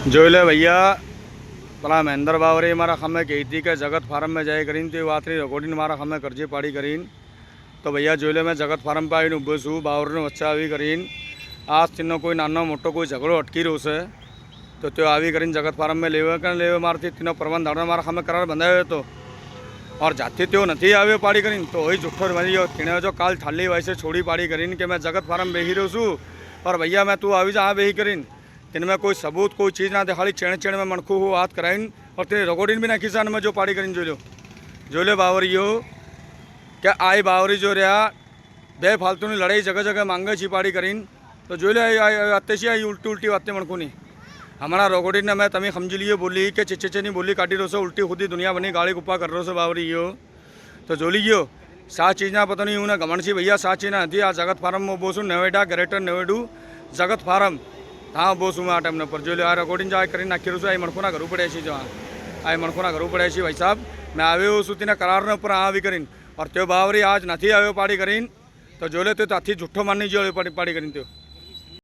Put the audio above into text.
जो ले भैया पला महेंद्र बावरे मारा खमे कही थी कि जगत फार्म में जाए करीन तो वातरी रिकॉर्डिंग मारा खमे करजे पाड़ी करीन तो भैया जो ले मैं जगत फार्म पे आई उभो छू बावर ने बच्चा आवी करीन आज तीनों कोई नानो मोटो कोई झगड़ो अटकी रो से तो त्यो आवी करीन जगत फार्म में लेवे मारती तीनों प्रबंध धारण मारा खमे करार बंधायो तो और जाती त्यो नहीं आवे पाड़ी करीन तो वही जुठ्ठो बनी तीने जो काल थाली वैसे छोड़ी पाड़ी करीन कि मैं जगत फार्म बेही रो छू और भैया मैं तू आवी जा बेही करीन इनमें कोई सबूत कोई चीज़ ना दे खाली चेण चेण में मणखू हो हाथ कराइन और तेरे रगोड़ीन भी ना किसान में जो पाड़ी करीन जो ले बावरी हो क्या आई बावरी जो रहा बेफालतू ने लड़ाई जगह जगह मांगे छी पाड़ी करीन तो जो ले अत्याशी आई उल्टी उल्टी बातें मणखू नहीं हमारा रोगोड़ी ने मैं तमें समझी लिए बोली कि चिच्चे नहीं बोली काटी रो से उल्टी खुदी दुनिया बनी गाड़ी गुप्पा कर रो से बावरी हो तो जो लीजियो सा चीज़ ना पता नहीं उन्हें घमंड सी भैया सा चीज़ ना थी आ जगत फार्म में बोसू नवेडा ग्रेटर नवेडू जगत फार्म हाँ बोस मैं आ टाइम पर जो आ रिकॉर्डिंग जो कर नाखी रू आई मणखोना घर पड़े जो आई मणखोना घर पड़े भाई साहब मैं आयो शू तीन करार ने ऊपर आ भी करीन और त्यो बावरी आज नहीं आयो पाड़ी करीन तो जो ले तो हाथी जुठ्ठो मानी जो पाड़ी करीन त्यो